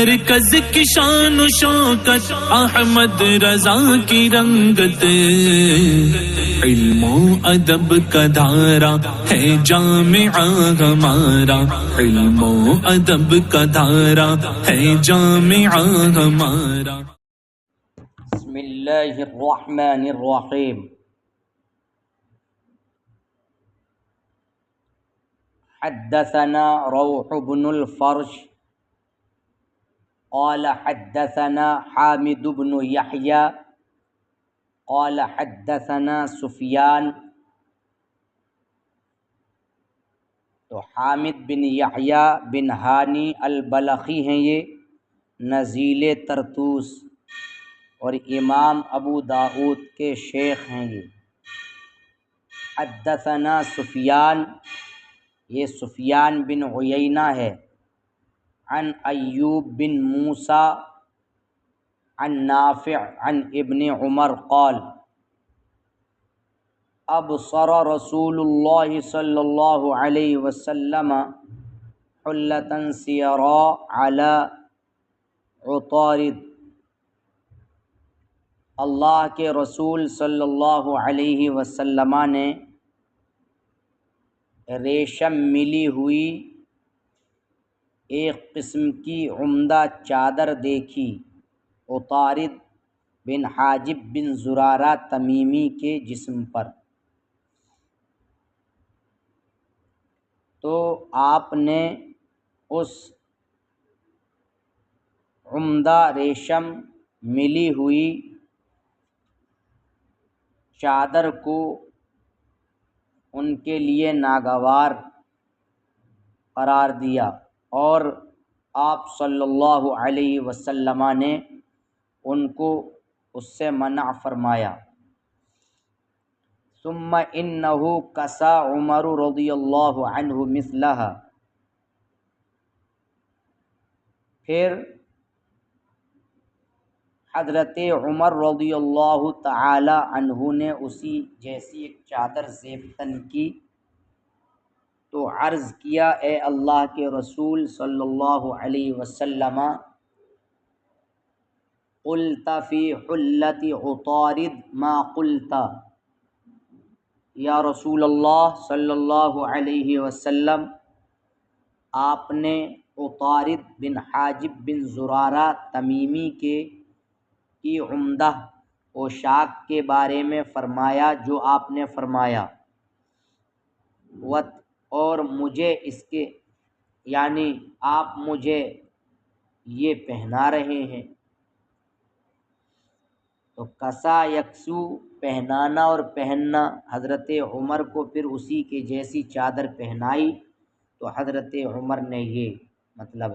مرکز کی شان و شوکت احمد رضا کی رنگت، علم و ادب کا دھارا ہے جامعہ ہمارا، علم و ادب کا دھارا ہے جامعہ ہمارا۔ بسم اللہ الرحمن الرحیم۔ حدثنا روح بن الفرج قال حدثنا حامد بن یحییٰ قال حدثنا سفیان۔ تو حامد بن یحییٰ بن ہانی البلخی ہیں، یہ نزیل طرطوس اور امام ابو داؤد کے شیخ ہیں یہ۔ حدثنا سفیان، یہ سفیان بن عیینہ ہے، عن ایوب بن موسیٰ عن نافع عن ابن عمر قال ابصر رسول اللہ صلی اللہ علیہ وسلم حلة سیراء علی عطارد۔ اللہ کے رسول صلی اللہ علیہ وسلم نے ریشم ملی ہوئی ایک قسم کی عمدہ چادر دیکھی، عطارد بن حاجب بن زرارہ تمیمی کے جسم پر۔ تو آپ نے اس عمدہ ریشم ملی ہوئی چادر کو ان کے لیے ناگوار قرار دیا، اور آپ صلی اللہ علیہ وسلم نے ان کو اس سے منع فرمایا۔ ثم انہ کسا عمر رضی اللہ عنہ مثلہا، پھر حضرت عمر رضی اللہ تعالی عنہ نے اسی جیسی ایک چادر زیب کی، تو عرض کیا اے اللہ کے رسول صلی اللہ علیہ وسلم، قلت فی حلت عطارد ما قلت، یا رسول اللہ صلی اللہ علیہ وسلم، آپ نے عطارد بن حاجب بن زرارہ تمیمی کی عمدہ پوشاک کے بارے میں فرمایا جو آپ نے فرمایا، اور مجھے اس کے یعنی آپ مجھے یہ پہنا رہے ہیں۔ تو کسا یکسو پہنانا اور پہننا، حضرت عمر کو پھر اسی کے جیسی چادر پہنائی، تو حضرت عمر نے یہ مطلب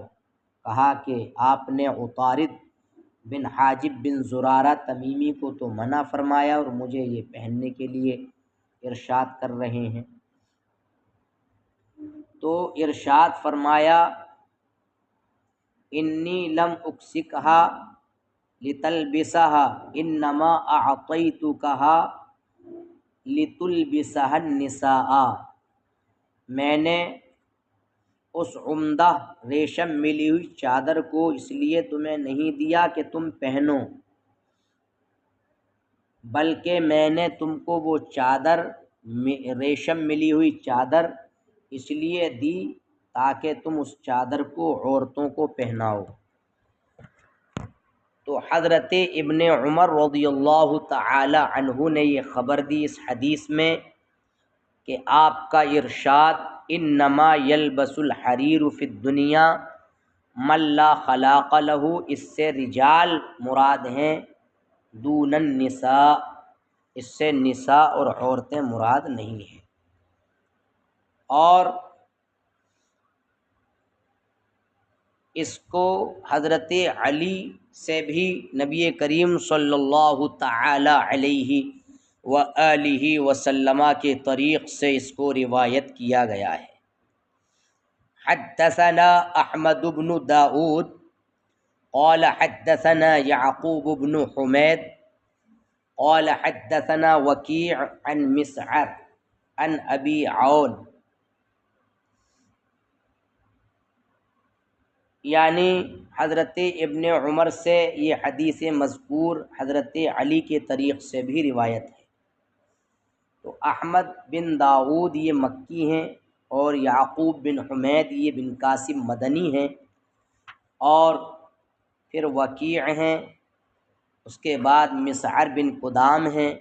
کہا کہ آپ نے عطارد بن حاجب بن زرارہ تمیمی کو تو منع فرمایا اور مجھے یہ پہننے کے لیے ارشاد کر رہے ہیں۔ تو ارشاد فرمایا انی لم اکسکھا لتلبسہا انما اعطیتکہا لتلبسہا النساء، میں نے اس عمدہ ریشم ملی ہوئی چادر کو اس لیے تمہیں نہیں دیا کہ تم پہنو، بلکہ میں نے تم کو وہ چادر ریشم ملی ہوئی چادر اس لیے دی تاکہ تم اس چادر کو عورتوں کو پہناؤ۔ تو حضرت ابن عمر رضی اللہ تعالی عنہ نے یہ خبر دی اس حدیث میں کہ آپ کا ارشاد انما یلبس الحریر فی الدنیا من لا خلاق لہ، اس سے رجال مراد ہیں، دون النساء، اس سے نساء اور عورتیں مراد نہیں ہیں۔ اور اس کو حضرت علی سے بھی نبی کریم صلی اللہ تعالی علیہ وآلہ وسلم کے طریق سے اس کو روایت کیا گیا ہے۔ حدثنا احمد بن داؤد قال حدثنا یعقوب بن حمید قال حدثنا وکیع عن مسعر عن ابی عون یعنی حضرت ابن عمر سے یہ حدیث مذکور حضرت علی کے طریق سے بھی روایت ہے۔ تو احمد بن داؤد یہ مکی ہیں، اور یعقوب بن حمید یہ بن قاسم مدنی ہیں، اور پھر وکیع ہیں، اس کے بعد مسعر بن قدام ہیں،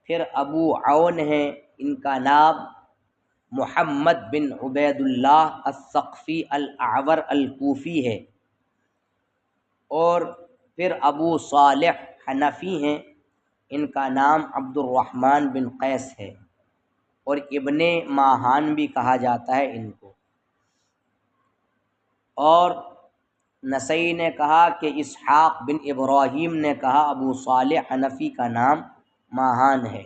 پھر ابو عون ہیں، ان کا نام محمد بن عبید اللہ الثقفی الاعور الکوفی ہے، اور پھر ابو صالح حنفی ہیں، ان کا نام عبد الرحمن بن قیس ہے، اور ابن ماہان بھی کہا جاتا ہے ان کو۔ اور نسائی نے کہا کہ اسحاق بن ابراہیم نے کہا ابو صالح حنفی کا نام ماہان ہے،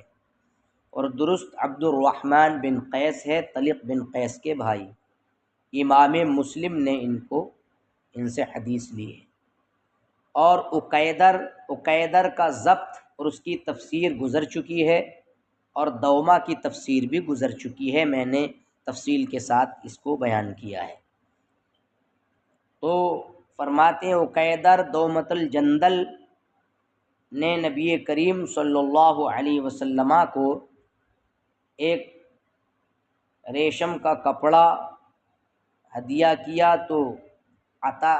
اور درست عبد الرحمن بن قیس ہے، طلق بن قیس کے بھائی۔ امام مسلم نے ان سے حدیث لی ہے۔ اور عقیدر کا ضبط اور اس کی تفسیر گزر چکی ہے، اور دوما کی تفسیر بھی گزر چکی ہے، میں نے تفصیل کے ساتھ اس کو بیان کیا ہے۔ تو فرماتے ہیں عقیدر دومت الجندل نے نبی کریم صلی اللہ علیہ وسلم کو ایک ریشم کا کپڑا ہدیہ کیا، تو عطا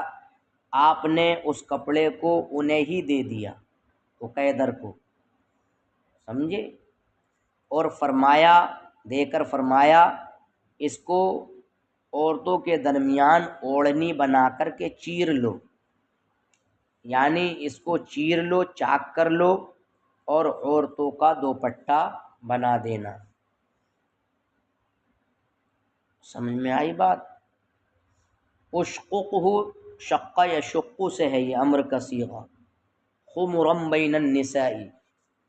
آپ نے اس کپڑے کو انہیں ہی دے دیا، عقیدر کو، سمجھے، اور فرمایا، دے کر فرمایا اس کو عورتوں کے درمیان اوڑھنی بنا کر کے چیر لو، یعنی اس کو چیر لو، چاک کر لو، اور عورتوں کا دوپٹہ بنا دینا۔ سمجھ میں آئی بات؟ اشققہ، شق یشق سے ہے یہ امر کا صیغہ، خمرم بین النساء،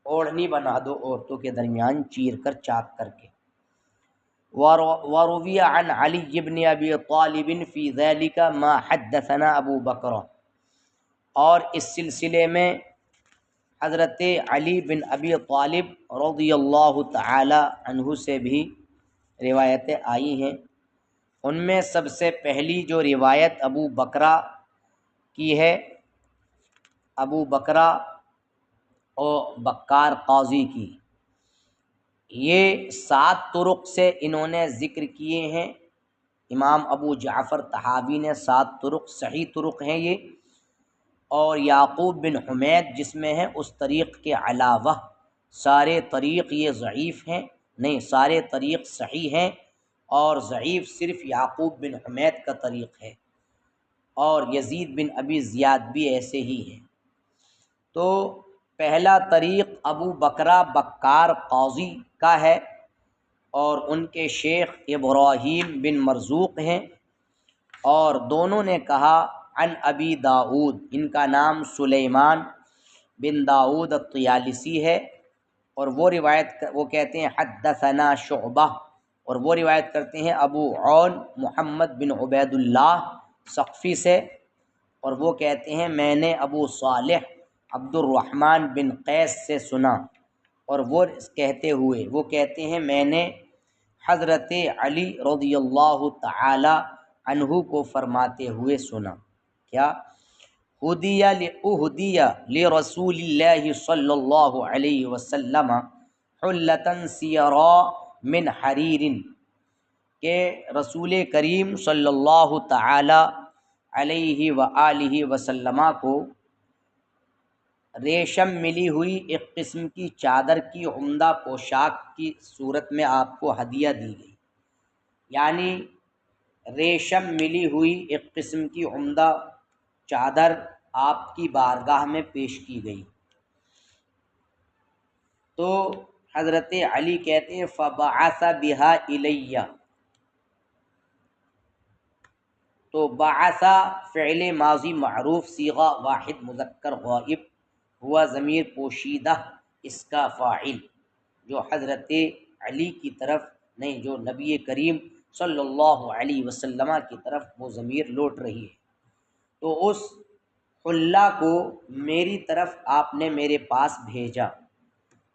اوڑھنی بنا دو عورتوں کے درمیان چیر کر، چاک کر کے۔ وروی عن علی بن ابی طالب فی ذلک ما حدثنا ابو بکر، اور اس سلسلے میں حضرت علی بن ابی طالب رضی اللہ تعالی عنہ سے بھی روایتیں آئی ہیں۔ ان میں سب سے پہلی جو روایت ابو بکرہ کی ہے، ابو بکرہ اور بکار قاضی کی، یہ 7 طرق سے انہوں نے ذکر کیے ہیں۔ امام ابو جعفر طحاوی نے 7 طرق صحیح طرق ہیں یہ، اور یعقوب بن حمید جس میں ہے اس طریق کے علاوہ سارے طریق یہ ضعیف ہیں، نہیں، سارے طریق صحیح ہیں، اور ضعیف صرف یعقوب بن حمید کا طریق ہے، اور یزید بن ابی زیاد بھی ایسے ہی ہیں۔ تو پہلا طریق ابو بکرہ بکار قاضی کا ہے، اور ان کے شیخ ابراہیم بن مرزوق ہیں، اور دونوں نے کہا عن ابی داؤد، ان کا نام سلیمان بن داؤد الطیالسی ہے، اور وہ کہتے ہیں حدثنا شعبہ، اور وہ روایت کرتے ہیں ابو عون محمد بن عبید اللہ ثقفی سے، اور وہ کہتے ہیں میں نے ابو صالح عبد الرحمن بن قیس سے سنا، اور وہ کہتے ہیں میں نے حضرت علی رضی اللہ تعالی عنہ کو فرماتے ہوئے سنا، کیا اہدی لرسول اللہ صلی اللہ علیہ وسلم حلۃ سیراء من حریر، کہ رسول کریم صلی اللہ تعالی علیہ وآلہ وسلم کو ریشم ملی ہوئی ایک قسم کی چادر کی عمدہ پوشاک کی صورت میں آپ کو ہدیہ دی گئی، یعنی ریشم ملی ہوئی ایک قسم کی عمدہ چادر آپ کی بارگاہ میں پیش کی گئی۔ تو حضرت علی کہتے ہیں فبعث بها الیہ، تو بعث فعل ماضی معروف صیغہ واحد مذکر غائب، ہوا ضمیر پوشیدہ اس کا فاعل، جو حضرت علی کی طرف نہیں، جو نبی کریم صلی اللہ علیہ وسلم کی طرف وہ ضمیر لوٹ رہی ہے۔ تو اس حلہ کو میری طرف آپ نے میرے پاس بھیجا،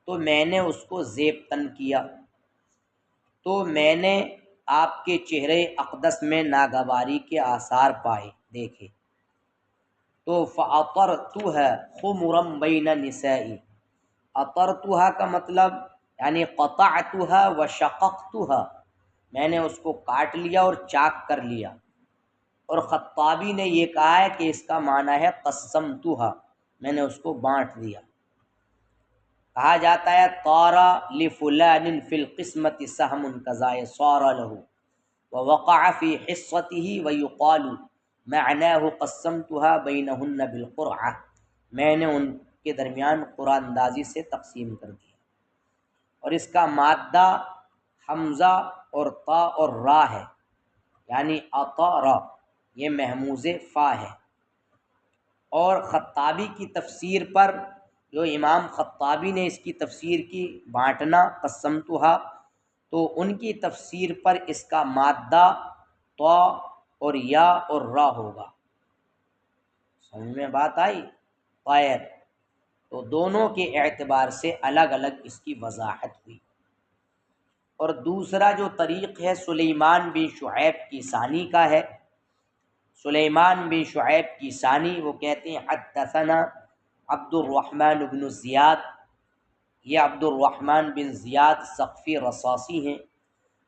تو میں نے اس کو زیب تن کیا، تو میں نے آپ کے چہرے اقدس میں ناگواری کے آثار پائے دیکھے تو فَأَطَرْتُهَا خُمُرًا بَيْنَ نِسَائِي، اطرتها کا مطلب یعنی قطعتها وشققتها، میں نے اس کو کاٹ لیا اور چاک کر لیا۔ اور خطابی نے یہ کہا ہے کہ اس کا معنی ہے قسمتها، میں نے اس کو بانٹ دیا۔ کہا جاتا ہے طارا لفلان فی القسمت سہم کذا صار له ووقع فی حصته ویقال معناه قسمتها بینهن بالقرعہ، میں نے ان کے درمیان قرآن اندازی سے تقسیم کر دیا۔ اور اس کا مادہ حمزہ اور تا اور را ہے، یعنی اطارا، یہ محموز فا ہے۔ اور خطابی کی تفسیر پر، جو امام خطابی نے اس کی تفسیر کی بانٹنا قسمتھا، تو ان کی تفسیر پر اس کا مادہ طا اور یا اور را ہوگا۔ سمجھ میں بات آئی؟ طیر، تو دونوں کے اعتبار سے الگ الگ اس کی وضاحت ہوئی۔ اور دوسرا جو طریق ہے سلیمان بن شعیب کیسانی کا ہے۔ سلیمان بن شعیب کیسانی وہ کہتے ہیں حدثنا عبد الرحمن بن زیاد، یہ عبد الرحمن بن زیاد ثقفی رصاصی ہیں،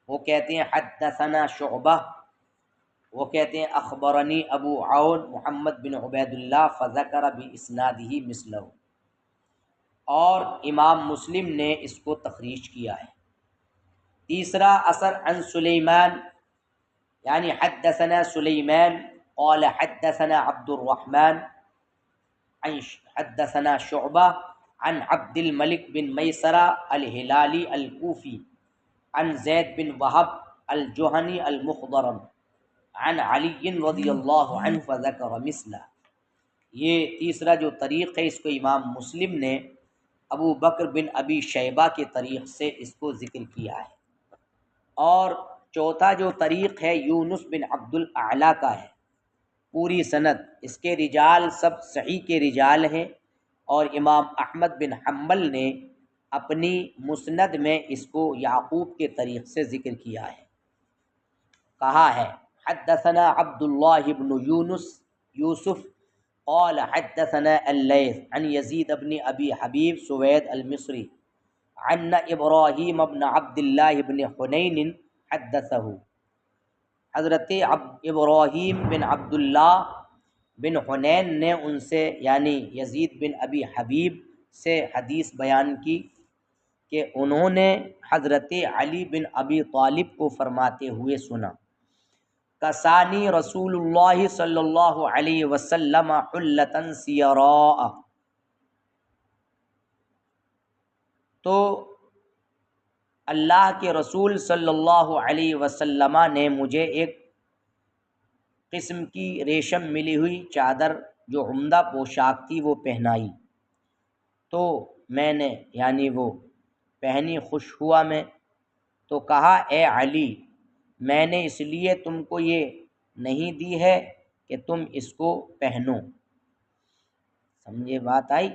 وہ کہتے ہیں حدثنا شعبہ، وہ کہتے ہیں اخبرنی ابو عون محمد بن عبید اللہ فذکر باسنادہ مثلہ، اور امام مسلم نے اس کو تخریج کیا ہے۔ تیسرا اثر عن سلیمان، یعنی حدثنا سلیمان قال حدثنا عبد الرحمن حدثنا شعبہ عن عبد الملک بن میسرہ الہلالی الکوفی عن زید بن وہب الجہنی المخضرم عن علی رضی اللہ عنہ فذکر مثلہ۔ یہ تیسرا جو طریق ہے اس کو امام مسلم نے ابو بکر بن ابی شیبہ کے طریق سے اس کو ذکر کیا ہے۔ اور چوتھا جو طریق ہے یونس بن عبد الاعلیٰ کا ہے، پوری سند، اس کے رجال سب صحیح کے رجال ہیں، اور امام احمد بن حنبل نے اپنی مسند میں اس کو یعقوب کے طریق سے ذکر کیا ہے۔ کہا ہے حدثنا عبد اللہ بن یوسف قال حدثنا اللیث عن یزید بن ابی حبیب سوید المصری عن ابراہیم بن عبد اللہ بن حنین حدثہ، حضرت ابراہیم بن عبداللہ بن حنین نے ان سے یعنی یزید بن ابی حبیب سے حدیث بیان کی کہ انہوں نے حضرت علی بن ابی طالب کو فرماتے ہوئے سنا کسانی رسول اللہ صلی اللہ علیہ وسلم حلۃ سیراء، تو اللہ کے رسول صلی اللہ علیہ وسلم نے مجھے ایک قسم کی ریشم ملی ہوئی چادر جو عمدہ پوشاک تھی وہ پہنائی، تو میں نے یعنی وہ پہنی، خوش ہوا میں، تو کہا اے علی، میں نے اس لیے تم کو یہ نہیں دی ہے کہ تم اس کو پہنو۔ سمجھے بات آئی؟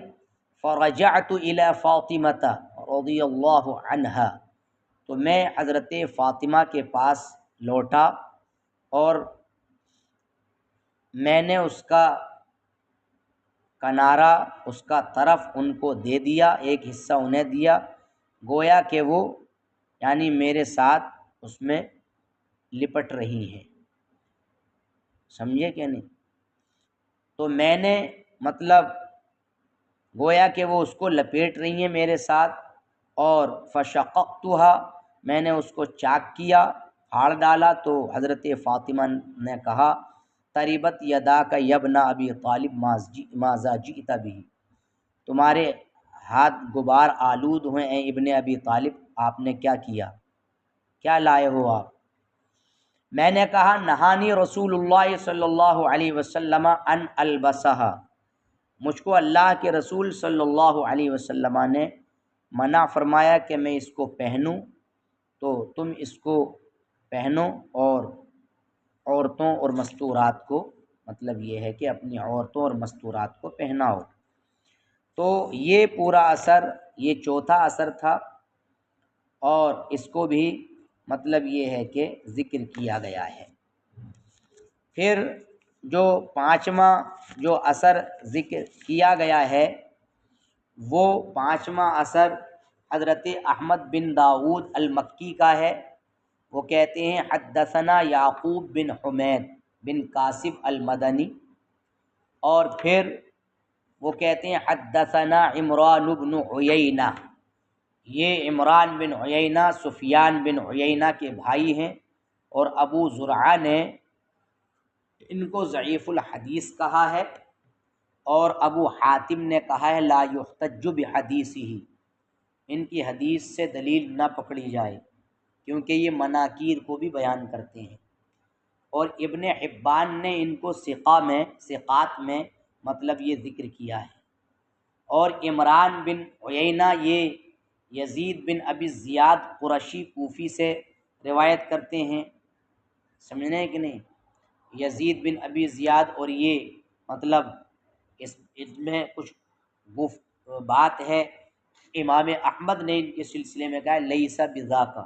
فرجعت الی فاطمۃ رضی اللہ عنہا، تو میں حضرت فاطمہ کے پاس لوٹا اور میں نے اس کا کنارہ، اس کا طرف ان کو دے دیا، ایک حصہ انہیں دیا، گویا کہ وہ یعنی میرے ساتھ اس میں لپٹ رہی ہیں۔ سمجھے کہ نہیں؟ تو میں نے مطلب گویا کہ وہ اس کو لپیٹ رہی ہیں میرے ساتھ، اور فشققتها، میں نے اس کو چاک کیا، پھاڑ ڈالا، تو حضرت فاطمہ نے کہا تریبت یداک یبن ابی طالب ماذا جئت بھی، تمہارے ہاتھ غبار آلود ہوئے ہیں ابن ابی طالب، آپ نے کیا کیا، کیا لائے ہو آپ؟ میں نے کہا نہانی رسول اللہ صلی اللہ علیہ وسلم ان البسہا، مجھ کو اللہ کے رسول صلی اللہ علیہ وسلم نے منع فرمایا کہ میں اس کو پہنوں، تو تم اس کو پہنو اور عورتوں اور مستورات کو، مطلب یہ ہے کہ اپنی عورتوں اور مستورات کو پہناؤ۔ تو یہ پورا اثر، یہ چوتھا اثر تھا، اور اس کو بھی مطلب یہ ہے کہ ذکر کیا گیا ہے۔ پھر جو پانچواں جو اثر ذکر کیا گیا ہے وہ پانچواں اثر حضرت احمد بن داؤد المکی کا ہے۔ وہ کہتے ہیں حدثنا یعقوب بن حمید بن قاسم المدنی، اور پھر وہ کہتے ہیں حدثنا عمران بن عیینہ، یہ عمران بن عیینہ سفیان بن عیینہ کے بھائی ہیں، اور ابو زرعہ نے ان کو ضعیف الحدیث کہا ہے، اور ابو حاتم نے کہا ہے لا یحتج بحدیثہ، ان کی حدیث سے دلیل نہ پکڑی جائے کیونکہ یہ مناکیر کو بھی بیان کرتے ہیں، اور ابن حبان نے ان کو ثقات میں مطلب یہ ذکر کیا ہے۔ اور عمران بن عیینہ یہ یزید بن ابی زیاد قرشی کوفی سے روایت کرتے ہیں، سمجھنے کہ نہیں، یزید بن ابی زیاد، اور یہ مطلب اس میں کچھ بات ہے، امام احمد نے ان کے سلسلے میں کہا ہے لیس بذاک،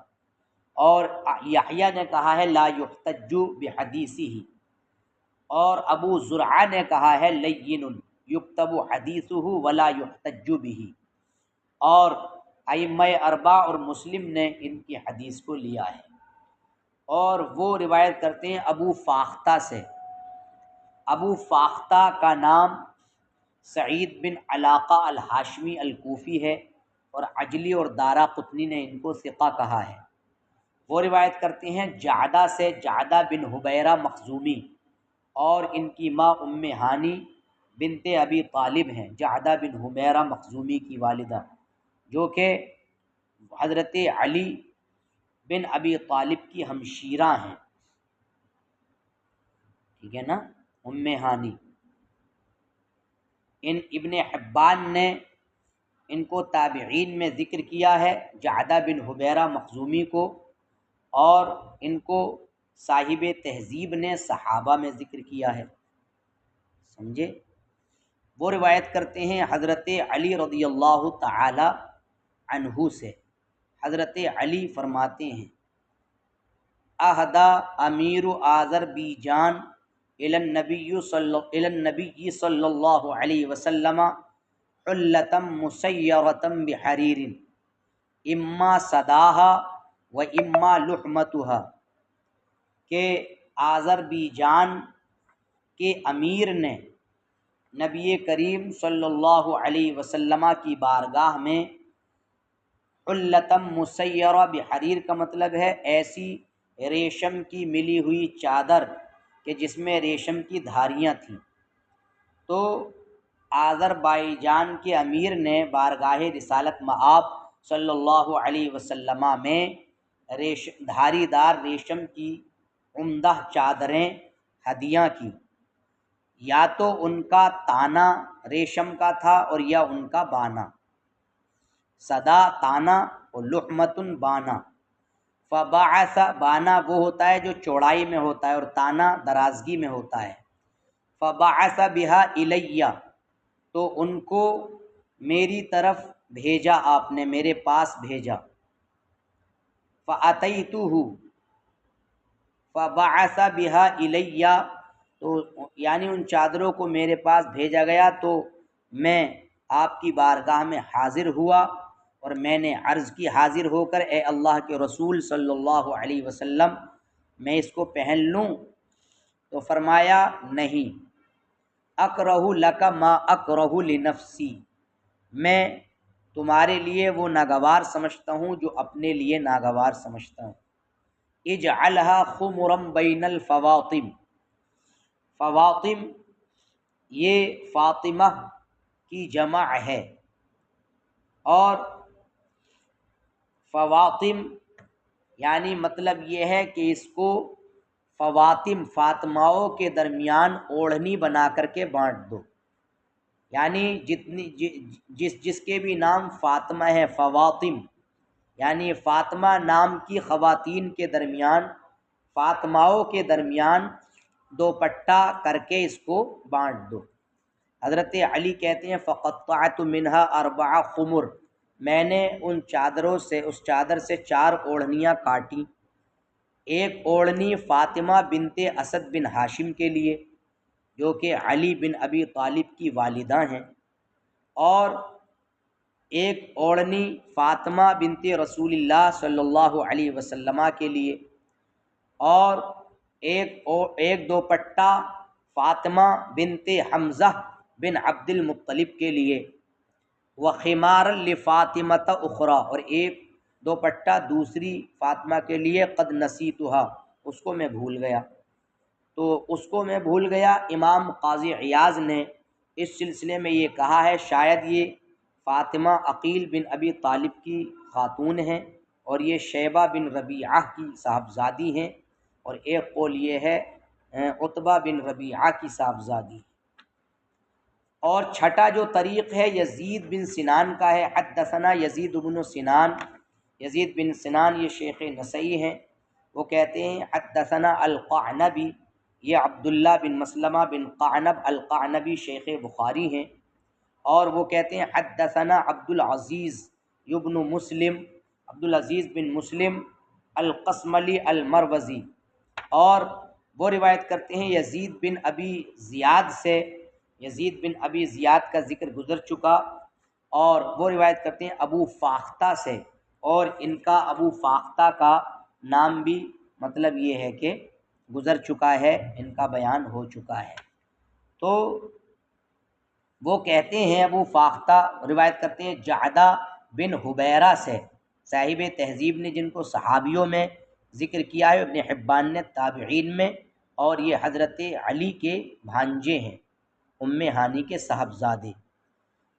اور یحییٰ نے کہا ہے لا یحتج بحدیثہ، اور ابو زرعہ نے کہا ہے لین یکتب حدیثہ ولا یحتج بہ، اور ائمہ اربعہ اور مسلم نے ان کی حدیث کو لیا ہے۔ اور وہ روایت کرتے ہیں ابو فاختہ سے، ابو فاختہ کا نام سعید بن علاقہ الہاشمی الکوفی ہے، اور عجلی اور دارا قطنی نے ان کو ثقہ کہا ہے۔ وہ روایت کرتے ہیں جعدہ سے، جعدہ بن حبیرہ مخزومی، اور ان کی ماں ام ہانی بنت ابی طالب ہیں، جعدہ بن حبیرہ مخزومی کی والدہ، جو کہ حضرت علی بن ابی طالب کی ہمشیرہ ہیں، ٹھیک ہے نا، ام ہانی۔ ان ابن حبان نے ان کو تابعین میں ذکر کیا ہے، جعدہ بن حبیرہ مخزومی کو، اور ان کو صاحب تہذیب نے صحابہ میں ذکر کیا ہے، سمجھے۔ وہ روایت کرتے ہیں حضرت علی رضی اللہ تعالی عنہ سے، حضرت علی فرماتے ہیں اہدا امیر آذربیجان الی النبی صلی اللہ علیہ وسلم حلۃ مسیرۃ بحریر اما صداها و اما لحمتها، کہ آذربیجان کے امیر نے نبی کریم صلی اللہ علیہ وسلم کی بارگاہ میں حلۃ مسیرہ بحریر کا مطلب ہے ایسی ریشم کی ملی ہوئی چادر کہ جس میں ریشم کی دھاریاں تھیں، تو آذربائیجان کے امیر نے بارگاہ رسالت مآب صلی اللہ علیہ وسلم میں دھاری دار ریشم کی عمدہ چادریں ہدیہ کی، یا تو ان کا تانا ریشم کا تھا اور یا ان کا بانا، صدا تانا اور لحمتن بانا۔ فبعث، بانا وہ ہوتا ہے جو چوڑائی میں ہوتا ہے اور تانا درازگی میں ہوتا ہے۔ فبعث بها الیہ، تو ان کو میری طرف بھیجا، آپ نے میرے پاس بھیجا۔ فاتیتہ، فبعث بها الیہ، تو یعنی ان چادروں کو میرے پاس بھیجا گیا تو میں آپ کی بارگاہ میں حاضر ہوا، اور میں نے عرض کی حاضر ہو کر اے اللہ کے رسول صلی اللہ علیہ وسلم میں اس کو پہن لوں؟ تو فرمایا نہیں، اکرہ لک ما اکرہ لنفسی، میں تمہارے لیے وہ ناگوار سمجھتا ہوں جو اپنے لیے ناگوار سمجھتا ہوں۔ اجعلھا خمرا بین الفواطم، فواطم یہ فاطمہ کی جمع ہے، اور فواطم یعنی مطلب یہ ہے کہ اس کو فواطم فاطماؤں کے درمیان اوڑھنی بنا کر کے بانٹ دو، یعنی جتنی جس کے بھی نام فاطمہ ہے، فواطم یعنی فاطمہ نام کی خواتین کے درمیان، فاطماؤں کے درمیان دوپٹہ کر کے اس کو بانٹ دو۔ حضرت علی کہتے ہیں فقطعت منها 4 خمر، میں نے ان چادروں سے، اس چادر سے 4 اوڑھنیاں کاٹی۔ ایک اوڑھنی فاطمہ بنت اسد بن ہاشم کے لیے جو کہ علی بن ابی طالب کی والدہ ہیں، اور ایک اوڑھنی فاطمہ بنت رسول اللہ صلی اللہ علیہ وسلم کے لیے، اور ایک دوپٹہ فاطمہ بنت حمزہ بن عبد المطلب کے لیے، وخمار لفاطمۃ اخرى، اور ایک دوپٹہ دوسری فاطمہ کے لیے، قد نسیتھا، اس کو میں بھول گیا۔ تو اس کو میں بھول گیا، امام قاضی عیاض نے اس سلسلے میں یہ کہا ہے شاید یہ فاطمہ عقیل بن ابی طالب کی خاتون ہیں، اور یہ شیبہ بن ربیعہ کی صاحبزادی ہیں، اور ایک قول یہ ہے عتبہ بن ربیعہ کی صاحبزادی۔ اور چھٹا جو طریق ہے یزید بن سنان کا ہے، حدثنا یزید بن سنان، یزید بن سنان یہ شیخ نسائی ہیں، وہ کہتے ہیں حدثنا القعنبی، یہ عبداللہ بن مسلمہ بن قعنب القعنبی شیخ بخاری ہیں، اور وہ کہتے ہیں حدثنا عبد العزیز ابن مسلم، عبد العزیز بن مسلم القسملی المروزی، اور وہ روایت کرتے ہیں یزید بن ابی زیاد سے، یزید بن ابی زیاد کا ذکر گزر چکا، اور وہ روایت کرتے ہیں ابو فاختہ سے، اور ان کا ابو فاختہ کا نام بھی مطلب یہ ہے کہ گزر چکا ہے، ان کا بیان ہو چکا ہے۔ تو وہ کہتے ہیں ابو فاختہ روایت کرتے ہیں جعدہ بن حبیرہ سے، صاحب تہذیب نے جن کو صحابیوں میں ذکر کیا ہے، ابن حبان نے تابعین میں، اور یہ حضرت علی کے بھانجے ہیں، ام ہانی کے صاحبزادے،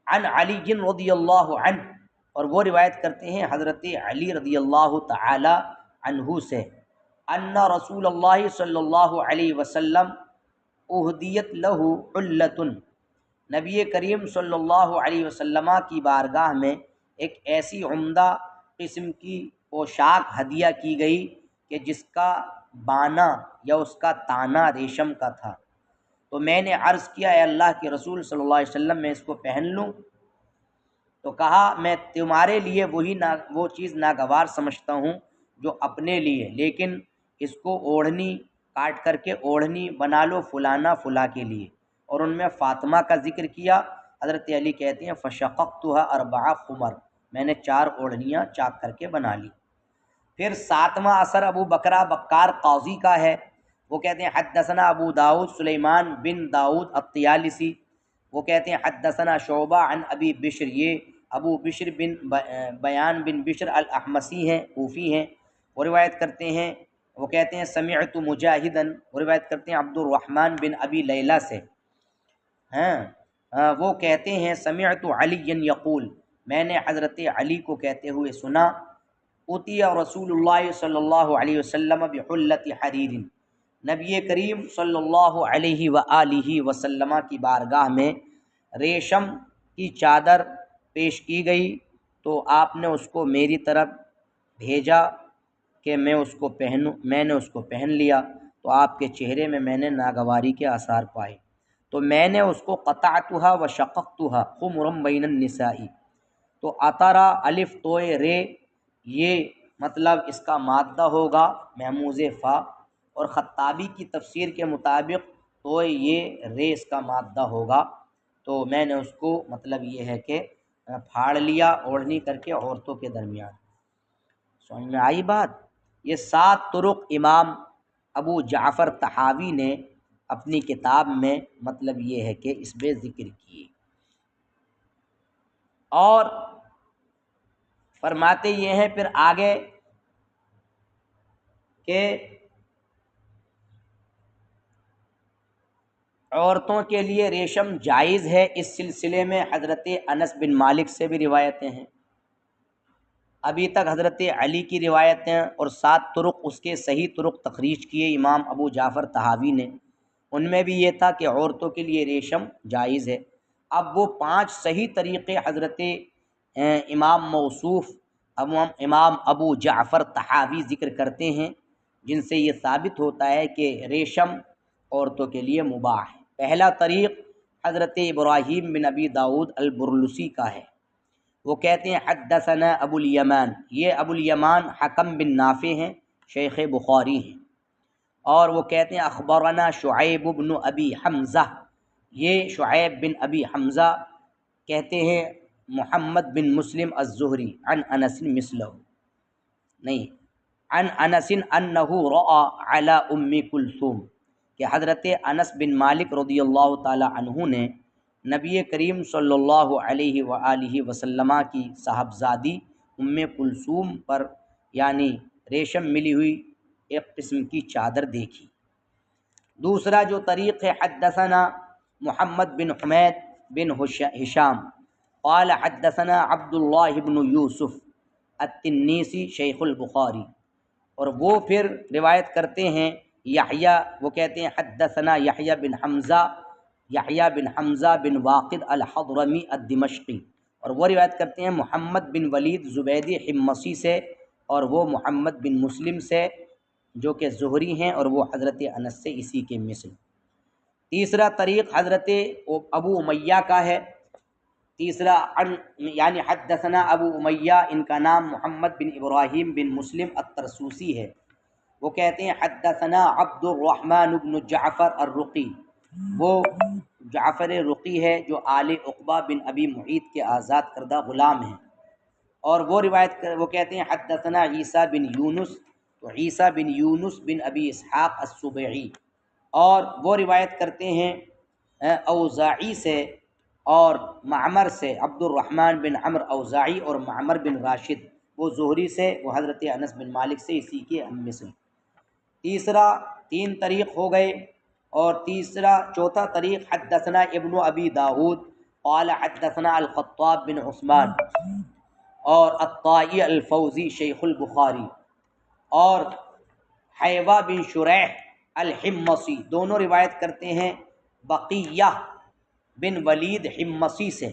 عن علی رضی اللہ عنہ، اور وہ روایت کرتے ہیں حضرت علی رضی اللہ تعالی عنہ سے، ان رسول اللہ صلی اللہ علیہ وسلم اہدیت لہ حلۃ، نبی کریم صلی اللہ علیہ وسلم کی بارگاہ میں ایک ایسی عمدہ قسم کی پوشاک ہدیہ کی گئی کہ جس کا بانا یا اس کا تانا ریشم کا تھا۔ تو میں نے عرض کیا اے اللہ کے رسول صلی اللہ علیہ وسلم میں اس کو پہن لوں؟ تو کہا میں تمہارے لیے وہ چیز ناگوار سمجھتا ہوں جو اپنے لیے، لیکن اس کو اوڑھنی کاٹ کر کے اوڑھنی بنا لو فلانا فلاں کے لیے، اور ان میں فاطمہ کا ذکر کیا۔ حضرت علی کہتے ہیں فشققتها 4 خمر، میں نے 4 اوڑھنیاں چاک کر کے بنا لی۔ پھر 7واں اثر ابو بکرہ بکار قاضی کا ہے، وہ کہتے ہیں حدثنا ابو داؤد سلیمان بن داؤد الطیالسی، وہ کہتے ہیں حدثنا شعبہ عن ابی بشر، یہ ابو بشر بن بیان بن بشر الاحمسی ہیں، کوفی ہیں، وہ روایت کرتے ہیں، وہ کہتے ہیں سمعت مجاہدن، وہ روایت کرتے ہیں عبد الرحمن بن ابی لیلہ سے، وہ کہتے ہیں سمعت علی یقول، میں نے حضرت علی کو کہتے ہوئے سنا، اتی رسول اللہ صلی اللہ علیہ وسلم بحلۃ حریر، نبی کریم صلی اللہ علیہ وآلہ وسلم کی بارگاہ میں ریشم کی چادر پیش کی گئی، تو آپ نے اس کو میری طرف بھیجا کہ میں اس کو پہنوں، میں نے اس کو پہن لیا، تو آپ کے چہرے میں نے ناگواری کے آثار پائے، تو میں نے اس کو قطعتها وشققتها خمرا بین النساء، تو اطرا الف توئے رے، یہ مطلب اس کا مادہ ہوگا محموز فا، اور خطابی کی تفسیر کے مطابق توئے یہ رے اس کا مادہ ہوگا، تو میں نے اس کو مطلب یہ ہے کہ پھاڑ لیا اوڑھنی کر کے عورتوں کے درمیان۔ سمجھ میں آئی بات؟ یہ 7 طرق امام ابو جعفر طحاوی نے اپنی کتاب میں مطلب یہ ہے کہ اس میں ذکر کیے، اور فرماتے یہ ہیں پھر آگے کہ عورتوں کے لیے ریشم جائز ہے، اس سلسلے میں حضرت انس بن مالک سے بھی روایتیں ہیں، ابھی تک حضرت علی کی روایتیں، اور 7 طرق اس کے صحیح طرق تخریج کیے امام ابو جعفر طحاوی نے، ان میں بھی یہ تھا کہ عورتوں کے لیے ریشم جائز ہے۔ اب وہ 5 صحیح طریقے حضرت امام موصوف امام ابو جعفر طحاوی ذکر کرتے ہیں، جن سے یہ ثابت ہوتا ہے کہ ریشم عورتوں کے لیے مباح ہے۔ پہلا طریق حضرت ابراہیم بن ابی داؤد البرلسی کا ہے، وہ کہتے ہیں حدثنا ابو الیمان، یہ ابو الیمان حکم بن نافع ہیں، شیخ بخاری ہیں، اور وہ کہتے ہیں اخبرنا شعیب بن ابی حمزہ، یہ شعیب بن ابی حمزہ کہتے ہیں محمد بن مسلم الزہری عن انس مثلہ، نہیں، عن انس انہ رأى علی ام کلثوم، کہ حضرت انس بن مالک رضی اللہ تعالی عنہ نے نبی کریم صلی اللہ علیہ وآلہ وسلم کی صاحبزادی ام کلثوم پر یعنی ریشم ملی ہوئی ایک قسم کی چادر دیکھی۔ دوسرا جو طریق ہے، حدثنا محمد بن حمید بن ہشام قال حدثنا عبد اللہ بن یوسف التنیسی شیخ البخاری، اور وہ پھر روایت کرتے ہیں یحییٰ، وہ کہتے ہیں حدثنا یحییٰ بن حمزہ بن واقد الحضرمی الدمشقی، اور وہ روایت کرتے ہیں محمد بن ولید زبیدی حمصی سے، اور وہ محمد بن مسلم سے جو کہ زہری ہیں، اور وہ حضرت انس سے اسی کے مثل۔ تیسرا طریق حضرت ابو امیہ کا ہے، تیسرا یعنی حدثنا ابو امیہ، ان کا نام محمد بن ابراہیم بن مسلم الترسوسی ہے، وہ کہتے ہیں حدثنا عبد الرحمن بن جعفر الرقی، وہ جعفر رقی ہے جو آل عقبہ بن ابی معیط کے آزاد کردہ غلام ہیں، اور وہ وہ کہتے ہیں حدثنا عیسیٰ بن یونس، تو عیسیٰ بن یونس بن ابی اسحاق السبعی، اور وہ روایت کرتے ہیں اوزاعی سے اور معمر سے، عبد الرحمن بن عمر اوزاعی اور معمر بن راشد، وہ زہری سے، وہ حضرت انس بن مالک سے اسی کے مثل۔ تیسرا، تین طریق ہو گئے، اور چوتھا طریق حدثنا ابن ابی داود قال حدثنا الخطاب بن عثمان اور الطائی الفوزی شیخ البخاری، اور حیوہ بن شریح الحمصی، دونوں روایت کرتے ہیں بقیہ بن ولید حمصی سے،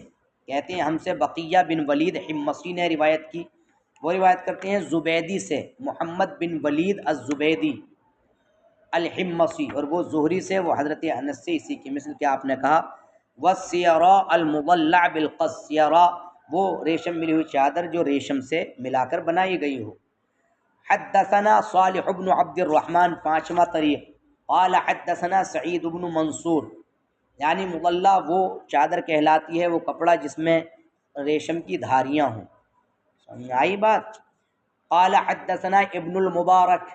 کہتے ہیں ہم سے بقیہ بن ولید حمصی نے روایت کی، وہ روایت کرتے ہیں زبیدی سے، محمد بن ولید الزبیدی الحمصی، اور وہ زہری سے، وہ حضرت انس سے اسی کی مثل، کہ آپ نے کہا والسیراء المضلع بالقص، سیراء وہ ریشم ملی ہوئی چادر جو ریشم سے ملا کر بنائی گئی ہو۔ حدثنا صالح بن عبد الرحمن، پانچواں طریق، قال حدثنا سعید بن منصور، یعنی مضلع وہ چادر کہلاتی ہے، وہ کپڑا جس میں ریشم کی دھاریاں ہوں، سمجھ آئی بات۔ قال حدثنا ابن المبارک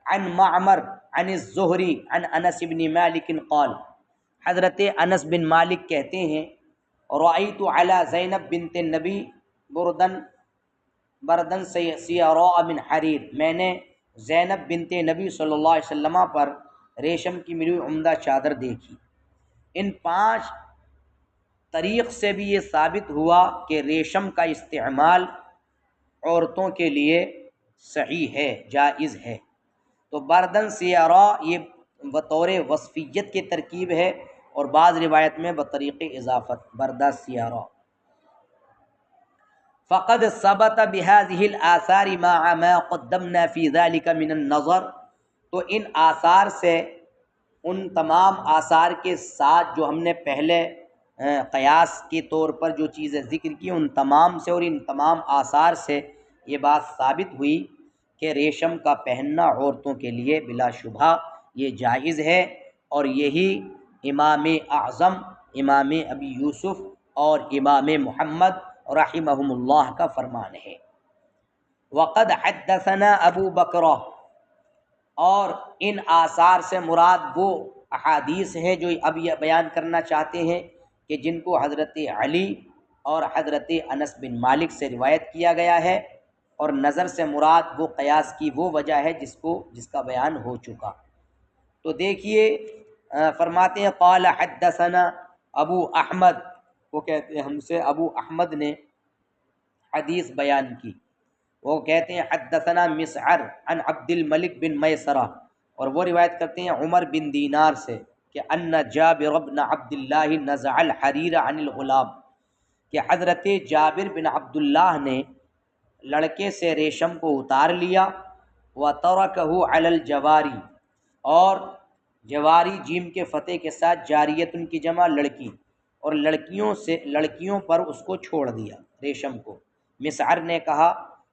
عن معمر عن الزہری عن انس بن مالک قال، حضرت انس بن مالک کہتے ہیں رأیت علی زینب بنت النبی بردن سیراء من حریر، میں نے زینب بنت نبی صلی اللہ علیہ وسلم پر ریشم کی ملی ہوئی عمدہ چادر دیکھی۔ ان پانچ طریق سے بھی یہ ثابت ہوا کہ ریشم کا استعمال عورتوں کے لیے صحیح ہے، جائز ہے۔ تو بردن سیراء یہ بطور وصفیت کی ترکیب ہے، اور بعض روایت میں بطریق اضافت بردہ سیراء۔ فقد ثبت بهذه الآثار ما قدمنا في ذلك من النظر، تو ان آثار سے، ان تمام آثار کے ساتھ جو ہم نے پہلے قیاس کے طور پر جو چیزیں ذکر کی، ان تمام سے اور ان تمام آثار سے یہ بات ثابت ہوئی کہ ریشم کا پہننا عورتوں کے لیے بلا شبہ یہ جائز ہے، اور یہی امام اعظم امام ابی یوسف اور امام محمد رحمہم اللہ کا فرمان ہے۔ وقد حدثنا ابو بکر، اور ان آثار سے مراد وہ احادیث ہیں جو اب یہ بیان کرنا چاہتے ہیں کہ جن کو حضرت علی اور حضرت انس بن مالک سے روایت کیا گیا ہے، اور نظر سے مراد وہ قیاس کی وہ وجہ ہے جس کا بیان ہو چکا۔ تو دیکھیے فرماتے ہیں قال حدثنا ابو احمد، وہ کہتے ہیں ہم سے ابو احمد نے حدیث بیان کی، وہ کہتے ہیں حدثنا مسعر عن عبد الملک بن میسرہ، اور وہ روایت کرتے ہیں عمر بن دینار سے کہ ان جابر بن عبد اللہ نزع الحریر عن الغلام، کہ حضرت جابر بن عبداللہ نے لڑکے سے ریشم کو اتار لیا، وترکہ علی الجواری، اور جواری جیم کے فتح کے ساتھ جاریت ان کی جمع لڑکی، اور لڑکیوں پر اس کو چھوڑ دیا ریشم کو۔ مسعر نے کہا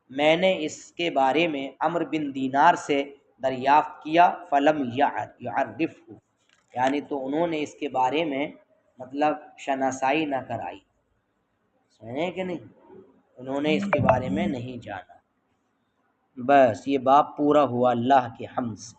میں نے اس کے بارے میں عمرو بن دینار سے دریافت کیا فلم یعرفہ، یعنی تو انہوں نے اس کے بارے میں مطلب شناسائی نہ کرائی، سمجھے کہ نہیں، انہوں نے اس کے بارے میں نہیں جانا۔ بس یہ باب پورا ہوا اللہ کے حمد سے۔